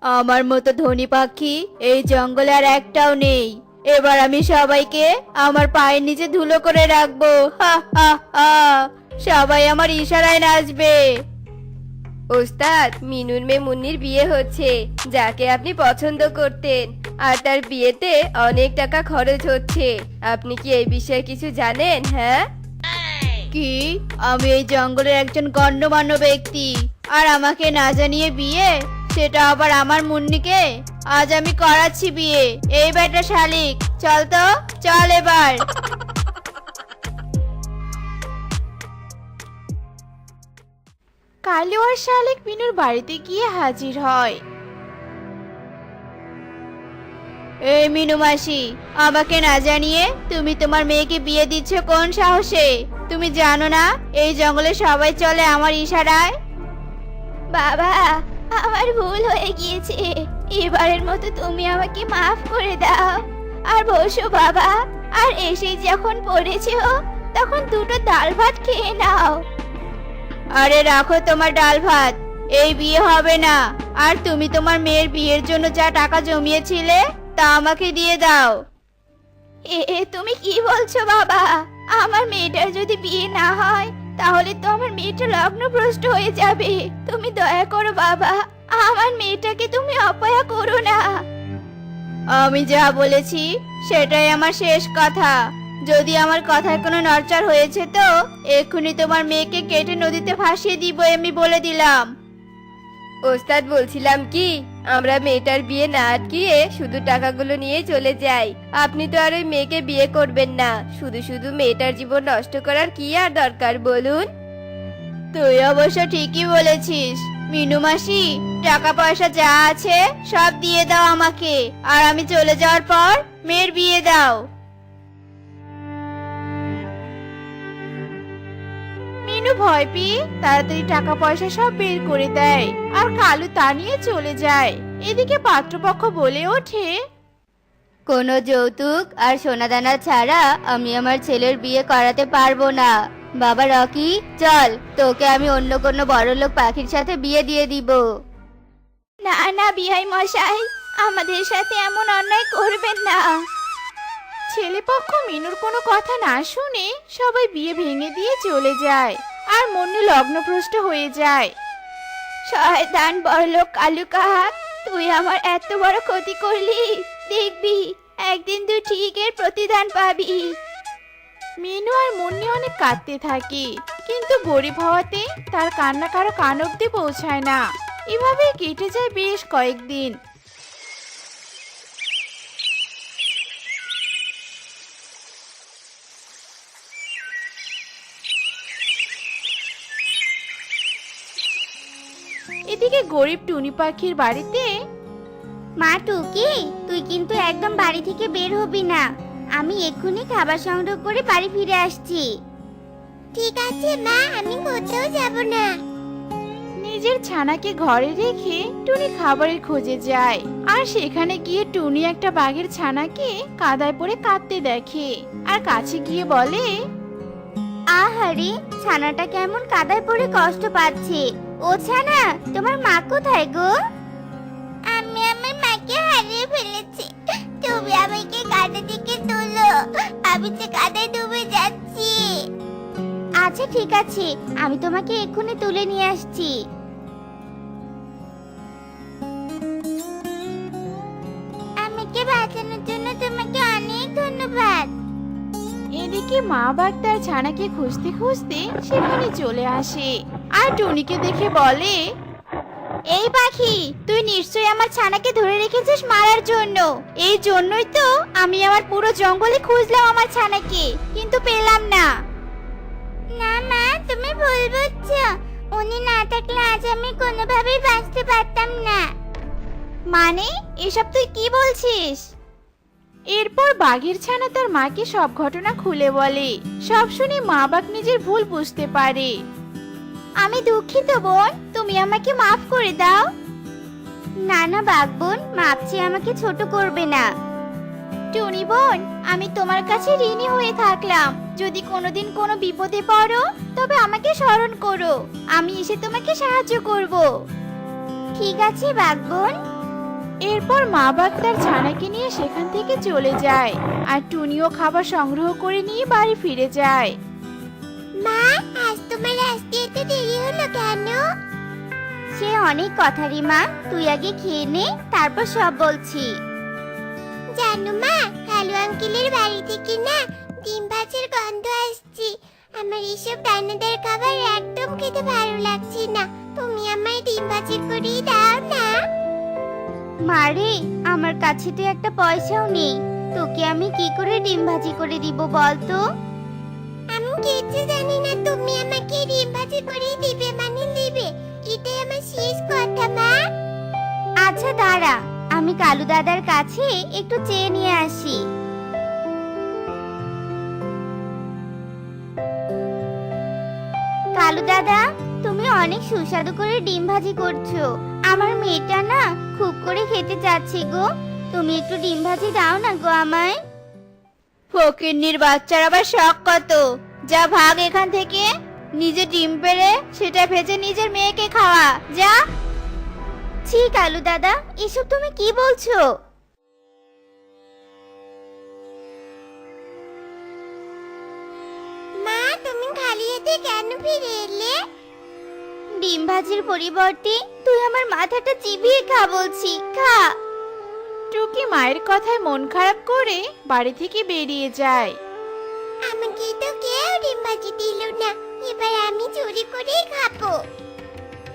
আমার মতো ধনী পাখি এই জঙ্গলে আর একটাও নেই। এবার আমি সবাইকে আমার পায়ের নিচে ধুলো করে রাখবো। হা হা হা। সবাই আমার ইশারায় নাচবে। ওস্তাদ, মিনুর মেয়ে মুন্নির বিয়ে হচ্ছে, যাকে আপনি পছন্দ করতেন। আর তার বিয়েতে অনেক টাকা খরচ হচ্ছে। আপনি কি এই বিষয়ে কিছু জানেন? হ্যাঁ। কি? আমি এই জঙ্গলের একজন গণ্যমান্য ব্যক্তি, আর আমাকে না জানিয়ে বিয়ে? সেটা আবার আমার মুন্নিকে? আজ আমি করাচ্ছি বিয়ে। এই বেটা শালিক, চল তো, চল এবার। কালু আর শালিক মিনুর বাড়িতে গিয়ে হাজির হয়। এই মিনু মাসি, আমাকে না জানিয়ে তুমি তোমার মেয়েকে বিয়ে দিচ্ছ কোন সাহসে? তুমি জানো না এই জঙ্গলে সবাই চলে আমার ইশারায়? বাবা, আমার ভুল হয়ে গিয়েছে। এবারের মতো তুমি আমাকে মাফ করে দাও। আর বসো বাবা, আর এসে যখন পড়েছো তখন দুটো ডাল ভাত খেয়ে নাও। আরে রাখো তোমার ডাল ভাত, এই বিয়ে হবে না। আর তুমি তোমার মেয়ের বিয়ের জন্য যা টাকা জমিয়েছিলে তা আমাকে দিয়ে দাও। তুমি কি বলছো বাবা? আমার মেয়েটার যদি বিয়ে না হয় তাহলে তো আমার মেয়েটা লগ্নভ্রষ্ট হয়ে যাবে। তুমি দয়া করো বাবা, আমার মেয়েটাকে তুমি অপয়া করো না। আমি যা বলেছি সেটাই আমার শেষ কথা। যদি আমার কথায় কোনো নড়চড় হয়েছে তো এক্ষুনি তোমার মেয়েকে কেটে নদীতে ভাসিয়ে দিব, আমি বলে দিলাম। ওস্তাদ, বলছিলাম কি, আমরা মেয়েটার বিয়ে না আটকিয়ে শুধু টাকাগুলো নিয়ে চলে যাই। আপনি তো আর ওই মেয়েকে বিয়ে করবেন না। শুধু শুধু মেয়েটার জীবন নষ্ট করার কি আর দরকার বলুন? তুই অবশ্য ঠিকই বলেছিস মিনু মাসি। টাকা পয়সা যা আছে সব দিয়ে দাও আমাকে, আর আমি চলে যাওয়ার পর মেয়ের বিয়ে দাও। মিনু ভয় পেয়ে তাড়াতাড়ি টাকা পয়সা সব বের করে দেয়, আর কালু তা নিয়ে চলে যায়। এদিকে পাত্রপক্ষ বলে ওঠে, কোনো যৌতুক আর সোনাদানা ছাড়া আমি আমার ছেলের বিয়ে করাতে পারবো না। বাবা রকি, চল, তোকে আমি অন্য কোনো বড়লোক পাখির সাথে বিয়ে দিয়ে দিব। না না বিয়াই মশাই, আমাদের সাথে এমন অন্যায় করবেন না। ছেলেপক্ষ মিনুর কোনো কথা না শুনে সবাই বিয়ে ভেঙে দিয়ে চলে যায়, আর মুন্নি লগ্নভ্রষ্ট হয়ে যায়। শয়তান বড়লোক কালু কাক, তুই আমার এত বড় ক্ষতি করলি। দেখবি একদিন তুই ঠিক এর প্রতিদান পাবি। মিনু আর মুন্নি অনেক কাঁদতে থাকে, কিন্তু গরিব হওয়াতে তার কান্না কারো কান অব্দি পৌঁছায় না। এভাবে কেটে যায় বেশ কয়েকদিন। এদিকে গরিব টুনি পাখির বাড়িতে, মা টুকি, তুই কিন্তু একদম বাড়ি থেকে বের হবি না। আমি এক্ষুনি খাবার সংগ্রহ করে বাড়ি ফিরে আসছি। ঠিক আছে মা, আমি কোথাও যাব না। নিজের ছানাকে ঘরে রেখে টুনি খাবারের খোঁজে যায়, আর সেখানে গিয়ে টুনি একটা বাঘের ছানাকে কাদায় পড়ে কাঁদতে দেখে, আর কাছে গিয়ে বলে, আহারে, ছানাটা কেমন কাদায় পড়ে কষ্ট পাচ্ছে। ও ছানা, তোমার মা কোথায় গো? আমি আমার মাকে হারিয়ে ফেলেছি। তুমি আমাকে কাদা থেকে তোলো, আমি যে কাদায় ডুবে যাচ্ছি। আচ্ছা ঠিক আছে, আমি তোমাকে এক্ষুনি তুলে নিয়ে আসছি। আমাকে বাঁচানোর জন্য তোমাকে অনেক ধন্যবাদ। এদিকে মা বাঘ তার ছানাকে খুঁজতে খুঁজতে সেখানে চলে আসে, আর টুনিকে দেখে বলে, এই পাখি, তুই নিশ্চয়ই আমার ছানাকে ধরে রেখেছিস মারার জন্য। এই জন্যই তো আমি আমার পুরো জঙ্গলে খুঁজলাম আমার ছানাকে, কিন্তু পেলাম না। না মা, তুমি ভুল বুঝছো। উনি না থাকলে আজ আমি কোনোভাবেই বাঁচতে পারতাম না। মানে এসব তুই কি বলছিস? এরপর বাঘের ছানা তার মাকে সব ঘটনা খুলে বলে। সব শুনে মা বাঘ নিজের ভুল বুঝতে পারে। আমি দুঃখিত বোন, তুমি আমাকে মাফ করে দাও। না না বাঘ বোন, মাপ চেয়ে আমাকে ছোট করবে না। টুনি বোন, আমি তোমার কাছে ঋণী হয়ে থাকলাম। যদি কোনোদিন কোনো বিপদে পড়ো তবে আমাকে স্মরণ করো, আমি এসে তোমাকে সাহায্য করব। ঠিক আছে বাঘ বোন। এরপর মা বাঘ তার ছানাকে নিয়ে সেখান থেকে চলে যায় আর টুনিও খাবার সংগ্রহ করে নিয়ে বাড়ি ফিরে যায়। মা, আজ তোমার আসতে এত দেরি হলো কেন? সে অনেক কথা রে মা, তুই আগে খেয়ে নে, তারপর সব বলছি। জানো মা, কালু আঙ্কেলের বাড়ি থেকে না ডিম ভাজির গন্ধ আসছে। আমার এসব দানাদার খাবার একদম খেতে ভালো লাগছে না। তুমি আমায় ডিম ভাজি করে দাও না। মারে, আমার কাছে তো একটা পয়সাও নেই, তোকে আমি কি করে ডিম ভাজি করে দিব বলতো? আমি কিছু জানি না, তুমি আমাকে ডিম ভাজি করে দিবে মানে দিবে, এটাই আমার শেষ কথা মা। আচ্ছা দাঁড়া, আমি কালু দাদার কাছে একটু চেয়ে নিয়ে আসি। কালু দাদা, তুমি অনেক সুস্বাদু করে ডিম ভাজি করছো। আমার মেয়েটা না খুব করে খেতে চাচ্ছে গো, তুমি একটু ডিম ভাজি দাও না গো আমায়। ফকিন্নির বাচ্চার আবার শখ কত, যা ভাগ এখান থেকে। নিজে ডিম পেড়ে সেটা ভেজে নিজের মেয়েকে খাওয়া, যা। ছি কালু দাদা, এসব তুমি কি বলছো? মা, তুমি খালি হাতে কেন ফিরে এলে? ডিম ভাজির পরিবর্তে তুই আমার মাথাটা চিবিয়ে খা বলছি, খা। টুকি মায়ের কথায় মন খারাপ করে বাড়ি থেকে বেরিয়ে যায়। আমাকে তো কেউ ডিম ভাজি দিল না, এবার আমি চুরি করেই খাবো।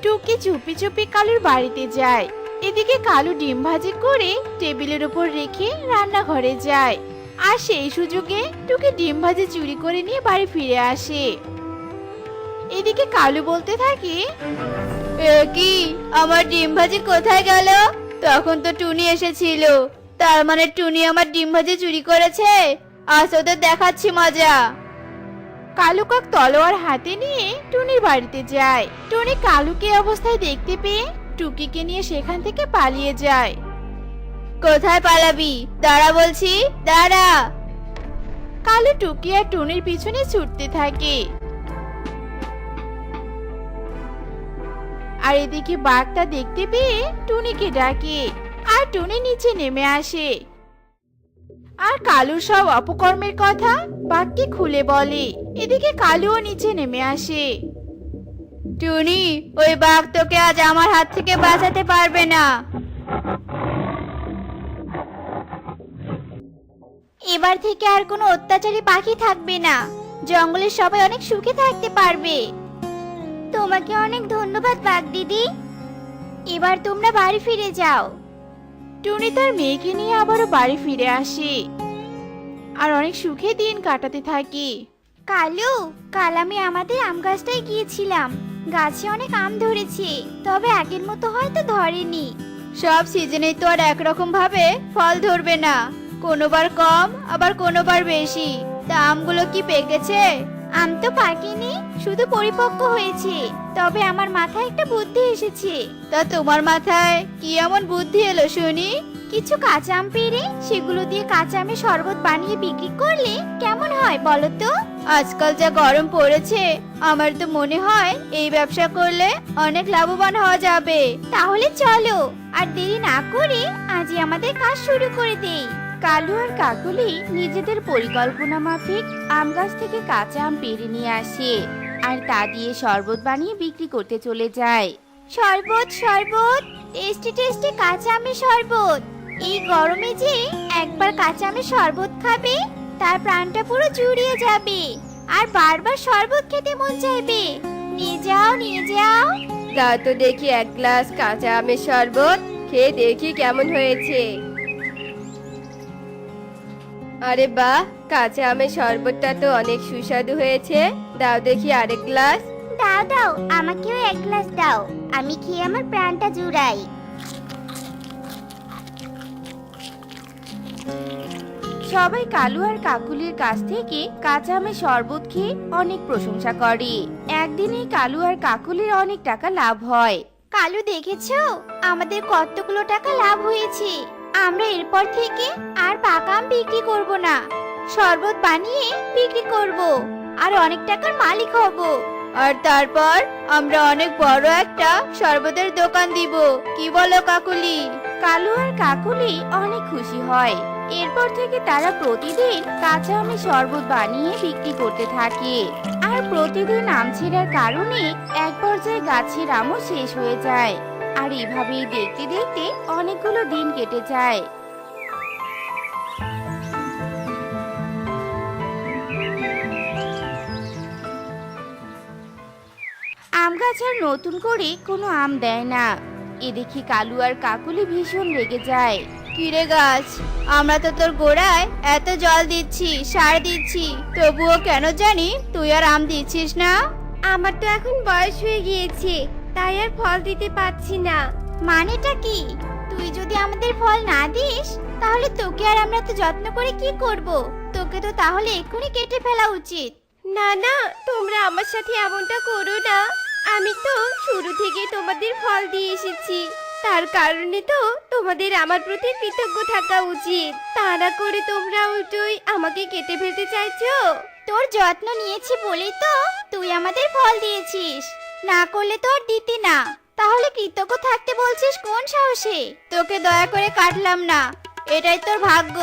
টুকি চুপি চুপি কালুর বাড়িতে যায়। এদিকে কালু ডিম ভাজি করে টেবিলের উপর রেখে রান্নাঘরে যায়। আর সেই সুযোগে টুকি ডিম ভাজি চুরি করে নিয়ে বাড়ি ফিরে আসে। এদিকে কালু বলতে থাকে, এ কি, আমার ডিম ভাজি কোথায় গেল? তখন তো টুনি এসেছিল, তার মানে টুনি আমার ডিম ভাজি চুরি করেছে। আজ ওদের দেখাচ্ছি মজা। কালু কাক তলোয়ার হাতে নিয়ে টুনির বাড়িতে যায়। টুনি কালুকে অবস্থায় দেখতে পেয়ে টুকিকে নিয়ে সেখান থেকে পালিয়ে যায়। কোথায় পালাবি? দাঁড়া বলছি, দাঁড়া। কালু টুকি আর টুনির পিছনে ছুটতে থাকে। আর এদিকে বাঘটা দেখতে পেয়ে টুনিকে ডাকে, আর টুনি নিচে নেমে আসে। আর কালুর সব অপকর্মের কথা বাঘকে খুলে বলে। এদিকে কালুও নিচে নেমে আসে। টুনি, ওই বাঘ তোকে আজ আমার হাত থেকে বাঁচাতে পারবে না। এবার থেকে আর কোনো অত্যাচারী পাখি থাকবে না, জঙ্গলের সবাই অনেক সুখে থাকতে পারবে। তোমাকে অনেক ধন্যবাদ বাঘ দিদি, এবার তোমরা বাড়ি ফিরে যাও। টুনি তার মেয়েকে নিয়ে আবারও বাড়ি ফিরে আসে আর অনেক সুখে দিন কাটাতে থাকে। কালু, কাল আমি আমাদের আম গাছটায় গিয়েছিলাম, গাছে অনেক আম ধরেছে, তবে আগের মতো হয়তো ধরেনি। সব সিজনে তো আর একরকম ভাবে ফল ধরবে না, কোনোবার কম আবার কোনোবার বেশি। তা আমগুলো কি পেকেছে? আম তো পাকেনি, শুধু পরিপক্ক হয়েছে, তবে আমার মাথায় একটা বুদ্ধি এসেছে। তা তোমার মাথায় কি এমন বুদ্ধি এলো শুনি? কিছু কাঁচা আম পেড়ে সেগুলো দিয়ে কাঁচা আমের শরবত বানিয়ে বিক্রি করলে কেমন হয় বলো তো? আজকাল যা গরম পড়েছে, আমার তো মনে হয় এই ব্যবসা করলে অনেক লাভবান হওয়া যাবে। তাহলে চলো, আর দেরি না করে আজই আমাদের কাজ শুরু করে দেই। কালু আর কাকুলি নিজেদের পরিকল্পনা মাফিক আম গাছ থেকে কাঁচা আম পেড়ে নিয়ে আসে আর তা দিয়ে শরবত বানিয়ে বিক্রি করতে চলে যায়। শরবত শরবত, টেস্টি টেস্টি কাঁচা আমের শরবত। এই গরমে যে একবার কাঁচা আমের শরবত খাবে, তার প্রাণটা পুরো জুড়িয়ে যাবে আর বারবার শরবত খেতে মন চাইবে। নিয়ে যাও, নিয়ে যাও। তা তো দেখি এক গ্লাস কাঁচা আমের শরবত খেয়ে দেখি কেমন হয়েছে। আরে বাহ, কাঁচা আমের শরবতটা তো অনেক সুস্বাদু হয়েছে, দাও দেখি আরেক গ্লাস। দাও দাও, আমাকেও এক গ্লাস দাও, আমি খেয়ে আমার প্রাণটা জুড়াই। সবাই কালু আর কাকুলির কাছ থেকে কাঁচা আমের শরবত খেয়ে অনেক প্রশংসা করে। একদিনই কালু আর কাকুলির অনেক টাকা লাভ হয়। কালু, দেখেছো আমাদের কতগুলো টাকা লাভ হয়েছে? আমরা এরপর থেকে আর পাকা আম বিক্রি করব না, শরবত বানিয়ে বিক্রি করব আর অনেক টাকার মালিক হব। আর তারপর আমরা অনেক বড় একটা শরবতের দোকান দিব, কি বলো কাকুলি? কালু আর কাকুলি অনেক খুশি হয়। এরপর থেকে তারা প্রতিদিন কাঁচা আমের শরবত বানিয়ে বিক্রি করতে থাকে। আর প্রতিদিন আম ছেঁড়ার কারণে এক পর্যায়ে গাছের আমও শেষ হয়ে যায়। আর এভাবেই দেখতে দেখতে অনেকগুলো দিন কেটে যায়। আম গাছ আর নতুন করে কোনো আম দেয় না। এ দেখে কালু আর কাকুলি ভীষণ রেগে যায়। কিরে গাছ, আমরা তো তোর গোড়ায় এত জল দিচ্ছি, সার দিচ্ছি, তবুও কেন জানি তুই আর আম দিচ্ছিস না? আমার তো এখন বয়স হয়ে গিয়েছে, তাই আর ফল দিতে পারছি না। মানেটা কি? তুই যদি আমাদের ফল না দিস তাহলে তোকে আর আমরা তো যত্ন করে কি করব? তোকে তো তাহলে এক্ষুনি কেটে ফেলা উচিত। না না, তোমরা আমার সাথে এমনটা করো না। আমি তো শুরু থেকে তোমাদের ফল দিয়ে এসেছি, তার কারণে তো তোমাদের আমার প্রতি কৃতজ্ঞ থাকা উচিত। তা না করে তোমরা উল্টোই আমাকে কেটে ফেলতে চাইছো। তোর যত্ন নিয়েছি বলেই তো তুই আমাদের ফল দিয়েছিস, না করলে তো আর দিতি না। তাহলে কৃতজ্ঞ থাকতে বলছিস কোন সাহসে? তোকে দয়া করে কাটলাম না, এটাই তোর ভাগ্য।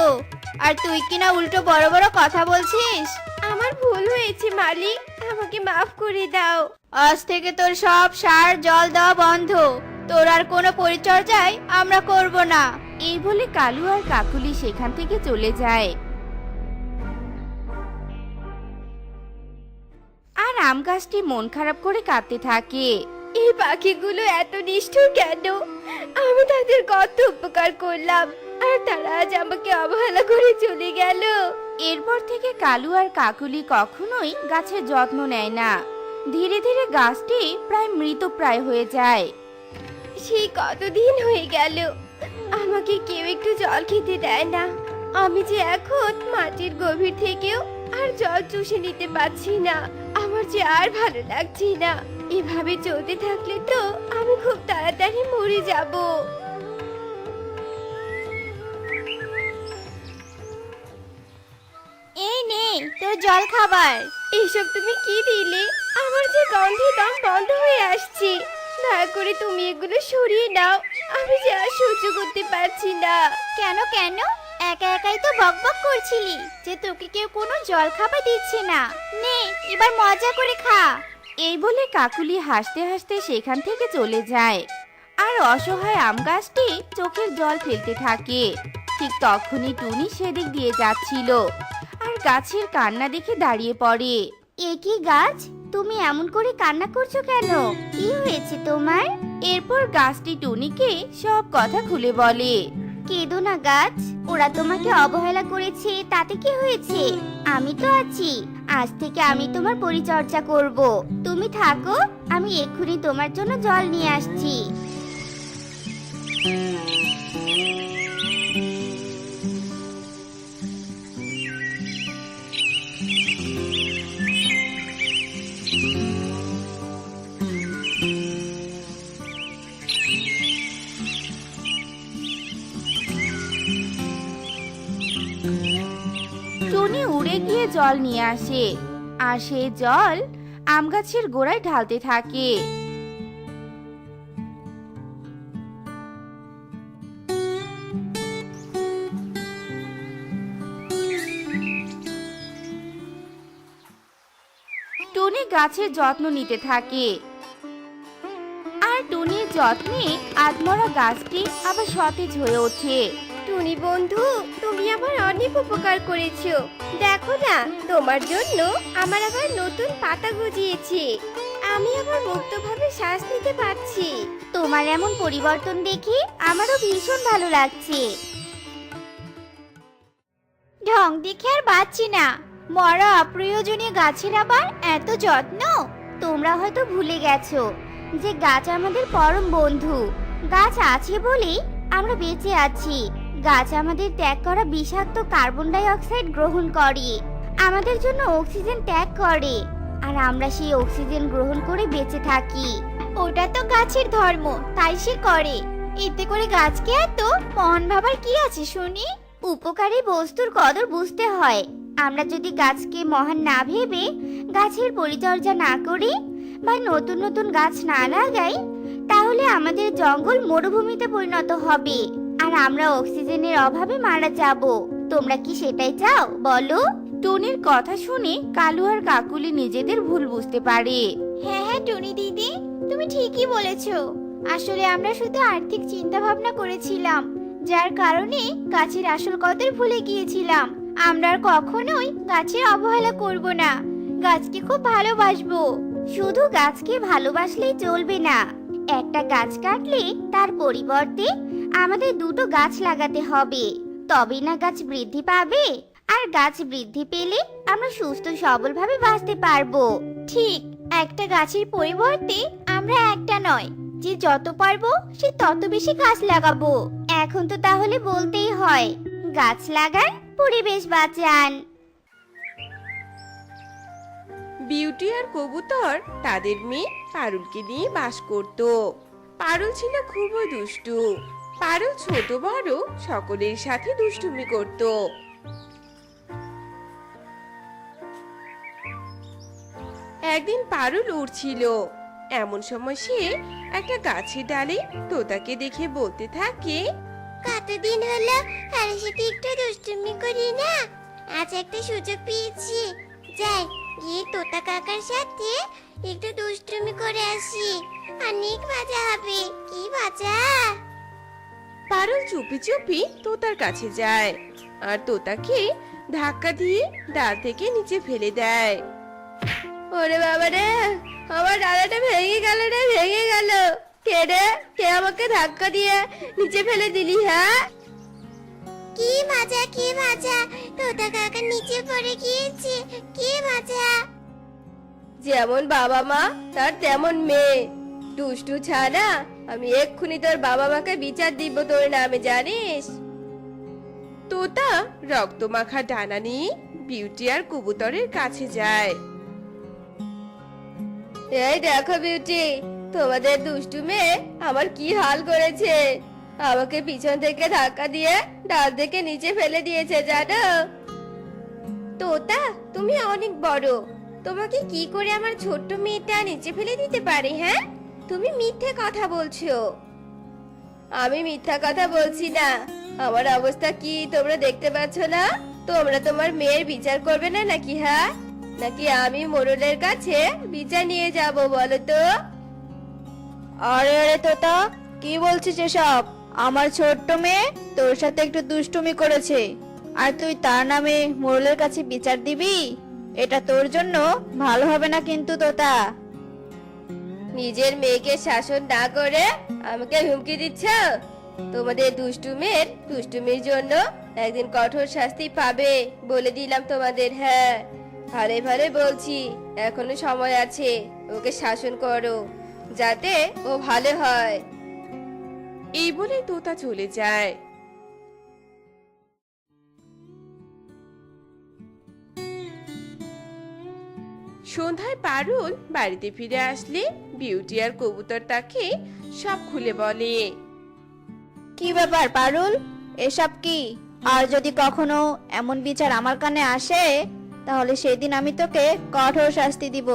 আর তুই কিনা উল্টো বড় বড় কথা বলছিস। আমার ভুল হয়েছে মালিক, আমাকে মাফ করে দাও। আজ থেকে তোর সব সার জল দেওয়া বন্ধ। তোর আর কোনো পরিচর্যায় আমরা করব না। এই বলে কালু আর কাকুলি সেখান থেকে চলে যায়। আর আম গাছটি মন খারাপ করে কাঁদতে থাকে। এই পাখিগুলো এত নিষ্ঠুর কেন? আমি তাদের কত উপকার করলাম, আর তারা আজ আমাকে অবহেলা করে চলে গেল। এরপর থেকে কালু আর কাকুলি কখনোই গাছের যত্ন নেয় না। ধীরে ধীরে গাছটি প্রায় মৃতপ্রায় হয়ে যায়। সেই কতদিন হয়ে গেল, আমাকে কেউ একটু জল খেতে দেয় না। আমি যে এখন মাটির গভীর থেকেও আর জল চুষে নিতে পারছি না। আমার যে আর ভালো লাগছে না। এভাবে চলতে থাকলে তো আমি খুব তাড়াতাড়ি মরে যাব। এই নে তোর জল খাবার। এইসব তুমি কি দিলে? আমার যে গন্ধে দম বন্ধ হয়ে আসছে। দয়া করে তুমি এগুলো সরিয়ে নাও, আমি যে আর সহ্য করতে পারছি না। কেন কেন? একা একাই তো বকবক করছিলি যে তোকে কেউ কোনো জল খাবার দিচ্ছে না। নে এবার মজা করে খা। এই বলে কাকুলি হাসতে হাসতে সেখান থেকে চলে যায়। আর অসহায় আম গাছটি চোখের জল ফেলতে থাকে। ঠিক তখনই টুনি সেদিক দিয়ে যাচ্ছিল, আর গাছের কান্না দেখে দাঁড়িয়ে পড়ে। এ কি গাছ, তুমি এমন করে কান্না করছো কেন? কি হয়েছে তোমার? এরপর গাছটি টুনিকে সব কথা খুলে বলে। কেঁদো না গাছ, ওরা তোমাকে অবহেলা করেছে তাতে কি হয়েছে? আমি তো আছি, আজ থেকে আমি তোমার পরিচর্যা করব। তুমি থাকো, আমি এক্ষুনি তোমার জন্য জল নিয়ে আসছি। টুনি উড়ে গিয়ে জল নিয়ে আসে, আর সেই জল আম গাছের গোড়ায় ঢালতে থাকে। টুনি গাছের যত্ন নিতে থাকে, আর টুনির যত্নে আধমরা গাছটি আবার সতেজ হয়ে ওঠে। টুনি বন্ধু, তুমি আমার অনেক উপকার করেছো। দেখো না, তোমার জন্য আমার আবার নতুন পাতা গজিয়েছে। আমি আবার মুক্তভাবে শ্বাস নিতে পারছি। তোমার এমন পরিবর্তন দেখে আমারও ভীষণ ভালো লাগছে। ঢং দেখে আর বাঁচছি না, মরা অপ্রয়োজনীয় গাছের আবার এত যত্ন। তোমরা হয়তো ভুলে গেছো যে গাছ আমাদের পরম বন্ধু। গাছ আছে বলেই আমরা বেঁচে আছি। গাছ আমাদের ত্যাগ করা বিষাক্ত কার্বন ডাই অক্সাইড গ্রহণ করে, আমাদের জন্য অক্সিজেন ত্যাগ করে, আর আমরা সেই অক্সিজেন গ্রহণ করে বেঁচে থাকি। ওটা তো গাছের ধর্ম, তাই সে করে। এতে করে গাছকে এত মহান ভাবার কি আছে শুনি? উপকারী বস্তুর কদর বুঝতে হয়। আমরা যদি গাছকে মহান না ভেবে গাছের পরিচর্যা না করি বা নতুন নতুন গাছ না লাগাই, তাহলে আমাদের জঙ্গল মরুভূমিতে পরিণত হবে। আর আমরা অক্সিজেনের অভাবে মারা যাব। তোমরা কি সেটাই চাও বলো? টুনির কথা শুনে কালু আর কাকুলি নিজেদের ভুল বুঝতে পারে। হ্যাঁ হ্যাঁ টুনি দিদি, তুমি ঠিকই বলেছো। আসলে আমরা শুধু আর্থিক চিন্তা ভাবনা করেছিলাম, যার কারণে গাছের আসল কদর ভুলে গিয়েছিলাম। আমরা আর কখনোই গাছের অবহেলা করব না, গাছকে খুব ভালোবাসবো। শুধু গাছকে ভালোবাসলেই চলবে না, একটা গাছ কাটলে তার পরিবর্তে আমাদের দুটো গাছ লাগাতে হবে, তবেই না গাছ বৃদ্ধি পাবে। আর গাছ বৃদ্ধি পেলে আমরা সুস্থ সবলভাবে বাঁচতে পারবো। ঠিক, একটা গাছের পরিবর্তে আমরা একটা নয়, যে যত পারবো সে তত বেশি গাছ লাগাবো। এখন তো তাহলে বলতেই হয়, গাছ লাগান, পরিবেশ বাঁচান। বিউটি আর কবুতর তাদের মেয়ে পারুলকে নিয়ে বাস করত। পারুল ছিল খুবই দুষ্টু। পারুল ছোট বড় সকলের সাথে দুষ্টুমি করত। একদিন পারুল উড়ছিল, এমন সময় সে একটা গাছের ডালে তোতাকে দেখে বলতে থাকে, কতদিন হলো কারোর সাথে একটু দুষ্টুমি করি না, আজ একটা সুযোগ পেয়েছি। যাই গিয়ে তোতা কাকার সাথে একটু দুষ্টুমি করে আসি, অনেক মজা হবে। কি মজা! পারুল চুপি চুপি তোতার কাছে যায় আর তোতাকে ধাক্কা দিয়ে ডাল থেকে নিচে ফেলে দেয়। ওরে বাবা রে, আমার ডালাটা ভেঙে গেল রে, ভেঙে গেল। কে রে, কে আমাকে ধাক্কা দিয়ে নিচে ফেলে দিলি? হ্যাঁ, কি মজা, কি মজা! তোতা কাকা নিচে পড়ে গিয়েছে, কি মজা! যেমন বাবা মা তার তেমন মেয়ে। দুষ্টু ছানা, আমি এক্ষুনি তোর বাবা মাকে বিচার দিব তোর নামে, জানিস? তোতা রক্তমাখা ডানা নিয়ে বিউটি আর কবুতরের কাছে যায়। এই দেখো বিউটি, তোমাদের দুষ্টু মেয়ে আমার কি হাল করেছে। আমাকে পিছন থেকে ধাক্কা দিয়ে ডাল থেকে নিচে ফেলে দিয়েছে, জানো? তোতা, তুমি অনেক বড়, তোমাকে কি করে আমার ছোট্ট মেয়েটা নিচে ফেলে দিতে পারে? হ্যাঁ, তুমি মিথ্যে কথা বলছো। আমি মিথ্যা কথা বলছি না, আমার অবস্থা কি তোমরা দেখতে পাচ্ছ না? তোমরা তোমার মেয়ের বিচার করবে না নাকি? হ্যাঁ, নাকি আমি মোড়লের কাছে বিচার নিয়ে যাব, বলো তো? আরে আরে তোতা, কি বলছিস এসব? আমার ছোট্ট মেয়ে তোর সাথে একটু দুষ্টুমি করেছে, আর তুই তার নামে মোড়লের কাছে বিচার দিবি? এটা তোর জন্য ভালো হবে না কিন্তু তোতা। নিজের মেয়েকে শাসন না করে আমাকে হুমকি দিচ্ছ? তোমাদের দুষ্টুমের দুষ্টুমির জন্য একদিন কঠোর শাস্তি পাবে, বলে দিলাম তোমাদের। হ্যাঁ, ভালো ভালো বলছি, এখনো সময় আছে। ওকে শাসন করো যাতে ও ভালো হয়। এই বলে তোতা চলে যায়। সন্ধ্যায় পারুল বাড়িতে ফিরে আসলে বিউটি আর কবুতর তাকে সব খুলে বলে। কি ব্যাপার পারুল, এসব কি? আর যদি কখনো এমন বিচার আমার কানে আসে, তাহলে সেদিন আমি তোকে কঠোর শাস্তি দিব।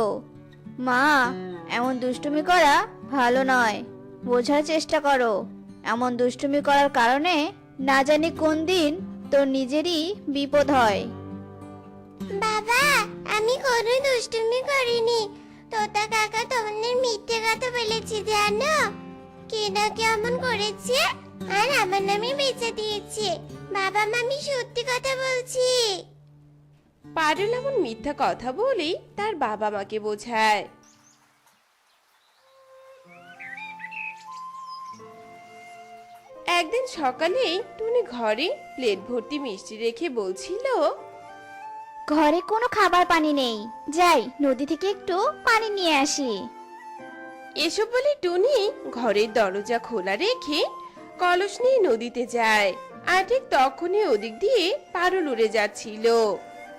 মা, এমন দুষ্টুমি করা ভালো নয়, বোঝার চেষ্টা করো। এমন দুষ্টুমি করার কারণে না জানি কোন দিন তোর নিজেরই বিপদ হয়। বাবা, আমি কোনো দুষ্টুমি করিনি। তোতা কাকা তোমাদের মিথ্যে কথা বলেছে, জানো? কে না কেমন করেছে আর আমার নামে বেঁচে দিয়েছে। বাবা মা, আমি সত্যি কথা বলছি। পারুল এমন মিথ্যা কথা বলেই তার বাবা মাকে বোঝায়। একদিন সকালে টুনি ঘরে প্লেট ভর্তি মিষ্টি রেখে বলছিল, ঘরে কোনো খাবার পানি নেই, যাই নদী থেকে একটু পানি নিয়ে আসি। এসব বলে টুনি ঘরের দরজা খোলা রেখে কলস নিয়ে নদীতে যায়। আর ঠিক তখনই ওদিক দিয়ে পারুল উড়ে যাচ্ছিল।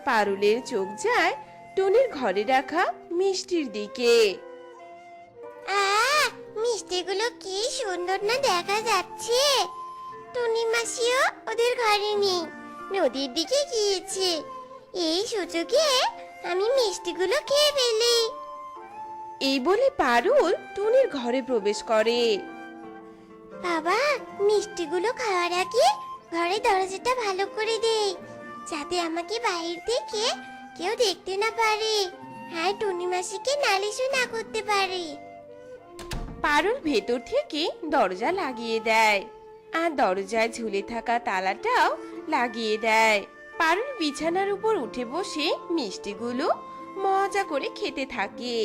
পারুলের চোখ যায় টুনির ঘরে রাখা মিষ্টির দিকে। মিষ্টিগুলো কি সুন্দর না দেখা যাচ্ছে। টুনি মাসিও ওদের ঘরে নেই, নদীর দিকে গিয়েছে। এই সুযোগে আমি মিষ্টিগুলো খেয়ে ফেলি। এই বলে পারুল টুনির ঘরে প্রবেশ করে। বাবা, মিষ্টিগুলো খাওয়ার আগে ঘরে দরজাটা ভালো করে দেই, যাতে আমাকে বাইরে থেকে কেউ দেখতে না পারে, আর টুনি মাসিকে নালিশও না করতে পারে। পারুল ভেতর থেকে দরজা লাগিয়ে দেয় আর দরজায় ঝুলে থাকা তালাটাও লাগিয়ে দেয়। পারুল বিছানার উপর উঠে বসে মিষ্টিগুলো মজা করে খেতে থাকে।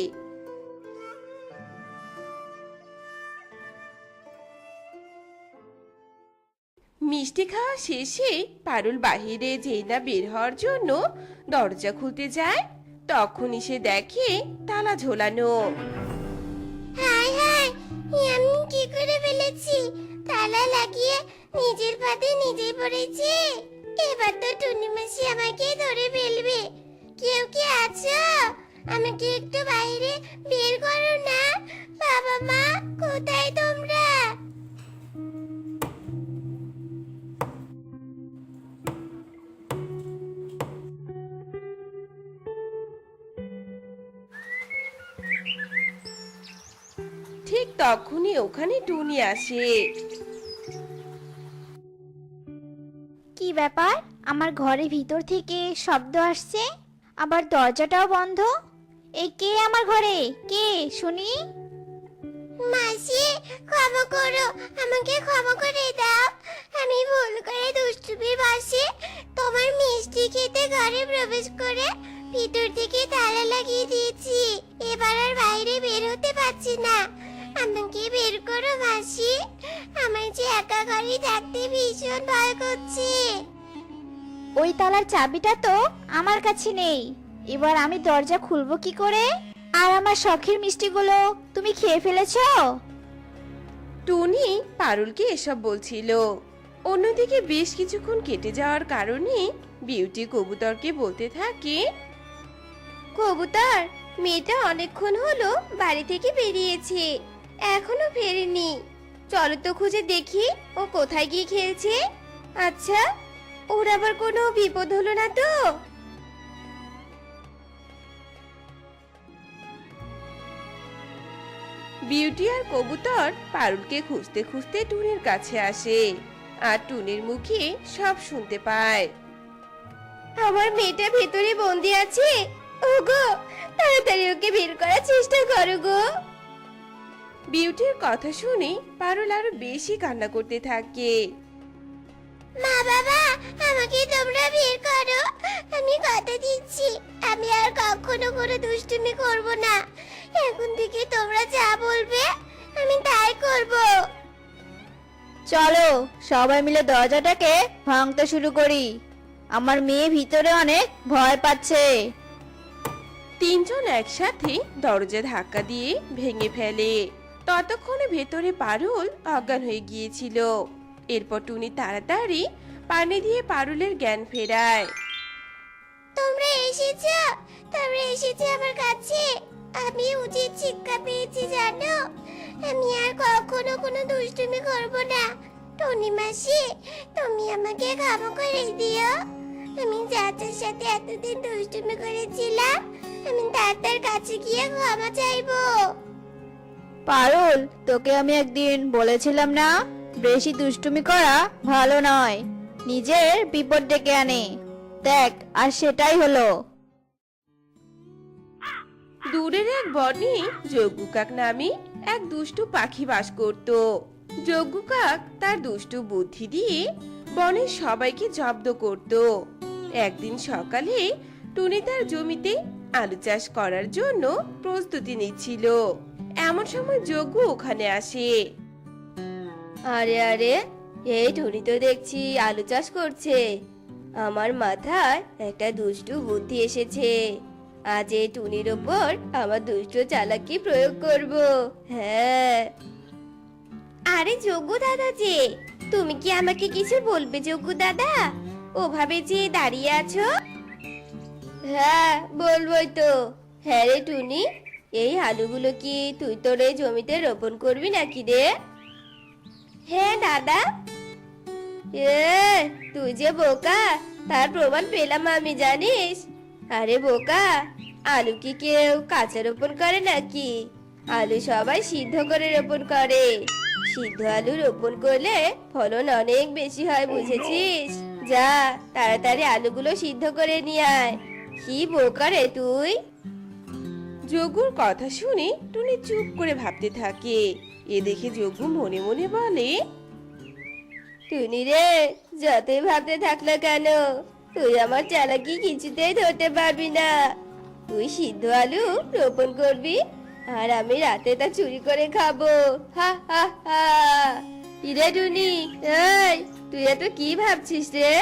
মিষ্টি খাওয়া শেষে পারুল বাহিরে যেই না বের হওয়ার জন্য দরজা খুলতে যায়, তখনই সে দেখে তালা ঝোলানো। হায় হায়, আমি কি করে ফেলেছি? তালা লাগিয়ে নিজের পাতে নিজেই পড়েছি। এবার তো টুনি মাসি আমাকে ধরে ফেলবে। কেউ কি আছো? আমাকে একটু বাইরে বের করো না। বাবা মা কোথায় তোমরা? ঠিক তখনই ওখানে টুনি আসে। কি ব্যাপার? আমার ঘরের ভিতর থেকে শব্দ আসছে, আবার দরজাটাও বন্ধ। এই কে আমার ঘরে? কে শুনি? মাসি, ক্ষমা করো, আমাকে ক্ষমা করে দাও। আমি ভুল করে দুষ্টুমির বশে তোমার মিষ্টি খেতে ঘরে প্রবেশ করে ভিতর থেকে তালা লাগিয়ে দিয়েছি। এবার আর বাইরে বের হতে পারছি না। আমাকে বের করো মাসি, আমার যে একা ঘরে থাকতে ভীষণ ভয় করছে। ওই তালার চাবিটা তো আমার কাছে নেই, এবার আমি দরজা খুলবো কি করে? আর আমার শখের মিষ্টিগুলো তুমি খেয়ে ফেলেছো? টুনি পারুলকে এসব বলছিল। অন্যদিকে বেশ কিছুক্ষণ কেটে যাওয়ার কারণে বিউটি কবুতরকে বলতে থাকে, কবুতর, মেয়েটা অনেকক্ষণ হলো বাড়ি থেকে বেরিয়েছে, এখনো ফেরেনি। চলো তো খুঁজে দেখি ও কোথায় গিয়ে খেলছে। আচ্ছা, ওর আবার কোনো বিপদ হলো না তো? বিউটি আর কবুতর পারুলকে খুঁজতে খুঁজতে টুনির কাছে আসে আর টুনির মুখে সব শুনতে পায়। আমার মেয়েটা ভেতরে বন্দি আছে। ওগো, তাড়াতাড়ি ওকে বের করার চেষ্টা করো গো। বিউটির কথা শুনে পারুল আরো বেশি কান্না করতে থাকে। মা বাবা, আমাকে তোমরা বের করো। আমি কথা দিচ্ছি, আমি আর কখনো কোনো দুষ্টুমি করব না। এখন থেকে তোমরা যা বলবে আমি তাই করব। চলো সবাই মিলে দরজাটাকে ভাঙতে শুরু করি, আমার মেয়ে ভিতরে অনেক ভয় পাচ্ছে। তিনজন একসাথে দরজা ধাক্কা দিয়ে ভেঙে ফেলে। ততক্ষণে ভেতরে পারুল অজ্ঞান হয়ে গিয়েছিল। এরপর টুনি তাড়াতাড়ি পানি দিয়ে পারুলের জ্ঞান ফেরায়। তোমরা এসেছো, তোমরা এসেছো আমার কাছে। আমি উচিত শিক্ষা পেয়েছি জানো। আমি আর কখনো কোনো দুষ্টুমি করব না। টনি মাসি, তুমি আমাকে ক্ষমা করে দিও। আমি চাচার সাথে এতদিন দুষ্টুমি করেছিলাম, আমি তার কাছে গিয়ে ক্ষমা চাইবো। পারুল, তোকে আমি একদিন বলেছিলাম না, বেশি দুষ্টুমি করা ভালো নয়, নিজের বিপদ ডেকে আনে। দেখ, আর সেটাই হলো। দূরের এক বনে যজ্ঞ কাক নামে এক দুষ্টু পাখি বাস করত। যজ্ঞ কাক তার দুষ্টু বুদ্ধি দিয়ে বনের সবাইকে জব্দ করত। একদিন সকালে টুনি তার জমিতে আলু চাষ করার জন্য প্রস্তুতি নিচ্ছিল। এমন সময় যজ্ঞ ওখানে আসে। আরে আরে, এই টুনি তো দেখছি আলু চাষ করছে। আমার মাথায় একটা দুষ্টু বুদ্ধি এসেছে। আজ এই টুনির ওপর আমার দুষ্টু চালাকি প্রয়োগ করব। হ্যাঁ। আরে যোগ্য দাদা যে, তুমি কি আমাকে কিছু বলবে যোগ্য দাদা? ওভাবে যে দাঁড়িয়ে আছো। হ্যাঁ, বলবোই তো। হ্যাঁ রে টুনি, এই আলুগুলো কি তুই তোর এই জমিতে রোপণ করবি নাকি রে? হ্যাঁ দাদা। তুই যে বোকা, তার প্রমাণ পেলাম আমি, জানিস? আরে বোকা, আলু কি কেউ কাঁচা রোপণ করে নাকি? আলু সবাই সিদ্ধ করে রোপণ করে। সিদ্ধ আলু রোপণ করলে ফলন অনেক বেশি হয়, বুঝেছিস? যা তাড়াতাড়ি আলুগুলো সিদ্ধ করে নিয়ে আয়। কি বোকা রে তুই! যজ্ঞর কথা শুনে টুনি চুপ করে ভাবতে থাকে। এ দেখে যজ্ঞ মনে মনে বলে, টুনি রে, যতই ভাবতে থাক না কেন, তুই আমার চালাকি কিছুতেই ধরতে পারবি না। তুই সিদ্ধ আলু রোপণ করবি আর আমি রাতে তা চুরি করে খাবো। হা হা হা! ইরে টুনি, এই তুই এত কি ভাবছিস রে?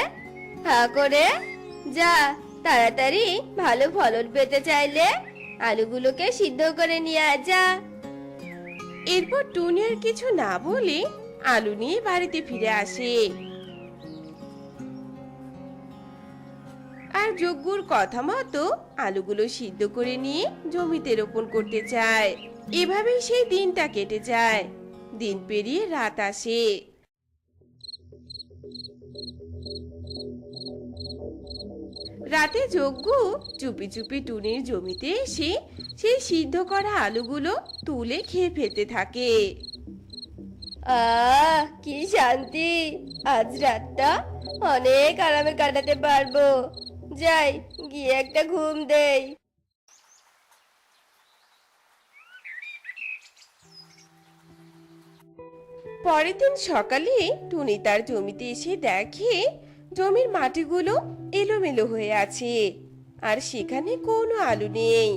হা করে যা, তাড়াতাড়ি ভালো ফলন পেতে চাইলে আলুগুলোকে সিদ্ধ করে নিয়ে আয়, যা। এরপর টুনি আর কিছু না বলে আলু নিয়ে বাড়িতে ফিরে আসে। আর যজ্ঞর কথা মতো আলুগুলো সিদ্ধ করে নিয়ে জমিতে রোপণ করতে চায়। এভাবেই সেই দিনটা কেটে যায়। দিন পেরিয়ে রাত আসে। রাতে যজ্ঞ চুপি চুপি টুনির জমিতে এসে সেই সিদ্ধ করা আলুগুলো তুলে খেয়ে ফেলতে থাকে। কি শান্তি! আজ রাতটা অনেক আরামে কাটাতে পারবো। যাই গিয়ে একটা ঘুম দেই। পরের দিন সকালে টুনি তার জমিতে এসে দেখে জমির মাটিগুলো এলোমেলো হয়ে আছে আর সেখানে কোনো আলু নেই।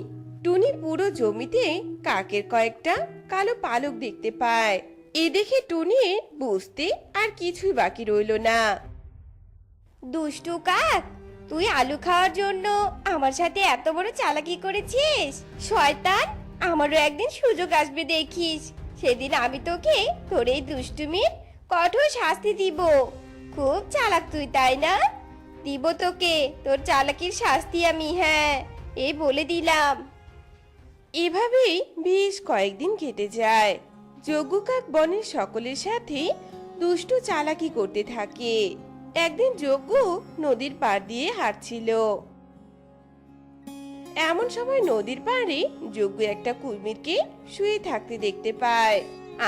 টুনি পুরো জমিতে কাকের কয়েকটা কালো পালক দেখতে পায়। এ দেখে টুনি বুঝতে আর কিছুই বাকি রইল না। দুষ্টু কাক, তুই আলু খাওয়ার জন্য আমার সাথে এত বড় চালাকি করেছিস? শয়তান, আমারও একদিন সুযোগ আসবে দেখিস। সেদিন আমি তোকে তোর এই দুষ্টুমির কঠোর শাস্তি দিব। খুব চালাক তুই, তাই না? দিব তোকে তোর চালাকির শাস্তি আমি, হ্যাঁ, এই বলে দিলাম। এভাবেই বেশ কয়েকদিন কেটে যায়। যজ্ঞ কাক বনের সকলের সাথে দুষ্টু চালাকি করতে থাকে। একদিন যজ্ঞ নদীর পাড় দিয়ে হাঁটছিল। এমন সময় নদীর পাড়ে যজ্ঞ একটা কুমিরকে শুয়ে থাকতে দেখতে পায়।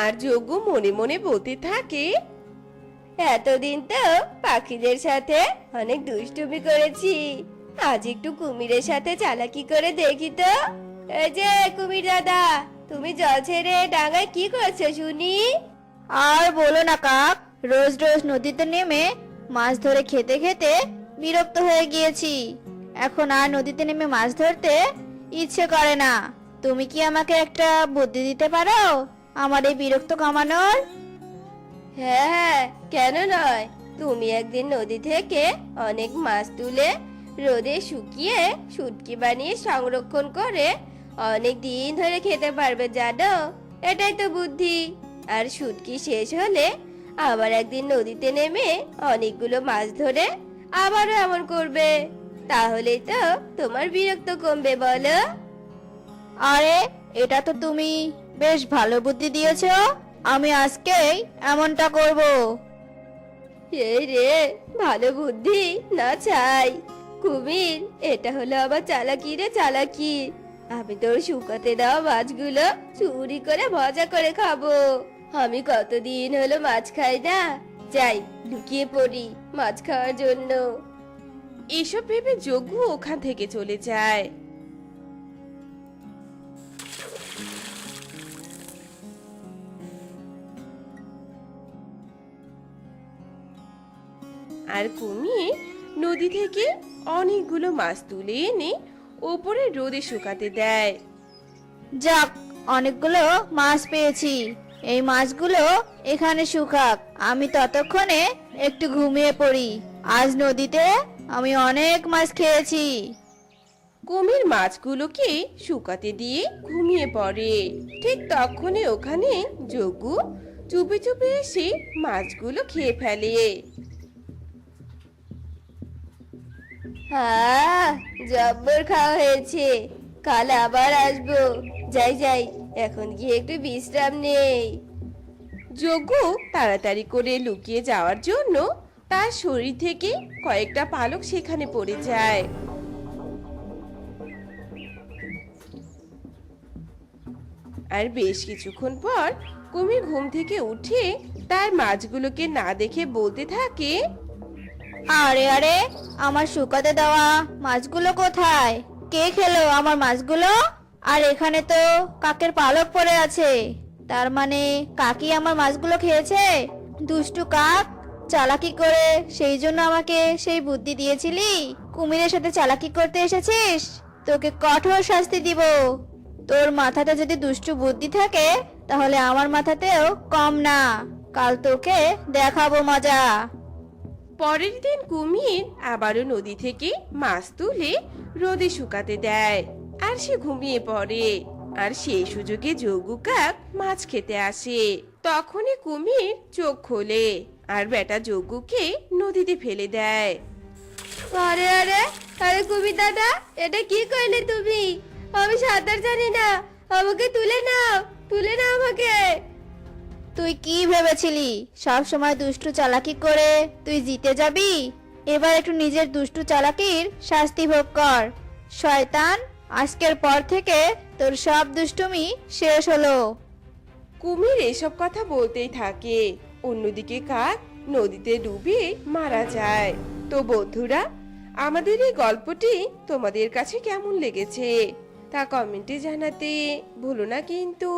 আর যজ্ঞ মনে মনে বলতে থাকে, এতদিন তো পাখিদের সাথে অনেক দুষ্টুমি করেছি, আজ একটু কুমিরের সাথে চালাকি করে দেখি তো। এই যে কুমির দাদা, তুমি জল ছেড়ে ডাঙায় কি করছো শুনি? আর বলো না কাক, রোজ রোজ নদীতে নেমে মাছ ধরে খেতে খেতে বিরক্ত হয়ে গিয়েছি। এখন আর নদীতে নেমে মাছ ধরতে ইচ্ছে করে না। তুমি কি আমাকে একটা বুদ্ধি দিতে পারো আমার এই বিরক্ত কমানোর? হ্যাঁ হ্যাঁ, কেন নয়। তুমি একদিন নদী থেকে অনেক মাছ তুলে রোদে শুকিয়ে শুটকি বানিয়ে সংরক্ষণ করে অনেক দিন ধরে খেতে পারবে, জানো? এটাই তো বুদ্ধি। আর শুটকি শেষ হলে আবার একদিন নদীতে নেমে অনেকগুলো মাছ ধরে আবারও এমন করবে। তাহলেই তো তোমার বিরক্ত কমবে, বলো? আরে, এটা তো তুমি বেশ ভালো বুদ্ধি দিয়েছো। আমি আজকেই এমনটা করব। এই রে, ভালো বুদ্ধি না চাই কুমির, এটা হলো আবার চালাকি রে চালাকি। আমি তোর শুকাতে দেওয়া মাছগুলো চুরি করে মজা করে খাবো। আমি কতদিন হলো মাছ খাই না। যাই লুকিয়ে পড়ি মাছ খাওয়ার জন্য। এসব ভেবে যজ্ঞ ওখান থেকে চলে যায়। আর কুমির নদী থেকে অনেকগুলো মাছ তুলে এনে ওপরে রোদে শুকাতে দেয়। যাক, অনেকগুলো মাছ পেয়েছি। এই মাছগুলো এখানে শুকাক, আমি ততক্ষণে একটু ঘুমিয়ে পড়ি। আজ নদীতে আমি অনেক মাছ খেয়েছি। কুমির মাছগুলোকে শুকাতে দিয়ে ঘুমিয়ে পড়ে। ঠিক তখনই ওখানে যজ্ঞ চুপি চুপি এসে মাছগুলো খেয়ে ফেলে। জব্বর খাওয়া হয়েছে, কাল আবার আসবো। যাই যাই, এখন গিয়ে একটু বিশ্রাম নেই। যজ্ঞ তাড়াতাড়ি করে লুকিয়ে যাওয়ার জন্য তার শরীর থেকে কয়েকটা পালক সেখানে পড়ে যায়। আর বেশ কিছুক্ষণ পর কুমির ঘুম থেকে উঠে তার মাছগুলোকে না দেখে বলতে থাকে, আরে আরে, আমার শুকাতে দেওয়া মাছগুলো কোথায়? কে খেলো আমার মাছগুলো? আর এখানে তো কাকের পালক পড়ে আছে, তার মানে কাকি আমার মাছগুলো খেয়েছে। দুষ্টু কাক, চালাকি করে সেই জন্য আমাকে সেই বুদ্ধি দিয়েছিলি? কুমিরের সাথে চালাকি করতে এসেছিস, তোকে কঠোর শাস্তি দিব। তোর মাথাতে যদি দুষ্টু বুদ্ধি থাকে তাহলে আমার মাথাতেও কম না। কাল তোকে দেখাবো মজা। পরের দিন কুমির আবারও নদী থেকে মাছ তুলে রোদে শুকাতে দেয়, আর সে ঘুমিয়ে পড়ে। আর সেই সুযোগে যোগু কাক মাছ খেতে আসে। তখনই কুমির চোখ খোলে আর বেটা যোগুকে নদীতে ফেলে দেয়। আরে আরে, আরে কুমির দাদা, এটা কি করলে তুমি? আমি সাঁতার জানি না, আমাকে তুলে নাও, তুলে নাও আমাকে। তুই কি ভেবেছিলি সব সময় দুষ্টু চালাকি করে তুই জিতে যাবি? এবার একটু নিজের দুষ্টু চালাকির শাস্তি ভোগ কর। শয়তান, আজকের পর থেকে তোর সব দুষ্টুমি শেষ হলো। কুমির এসব কথা বলতেই থাকে। অন্যদিকে কাক নদীতে ডুবে মারা যায়। তো বন্ধুরা, আমাদের এই গল্পটি তোমাদের কাছে কেমন লেগেছে তা কমেন্টে জানাতে ভুলো না কিন্তু।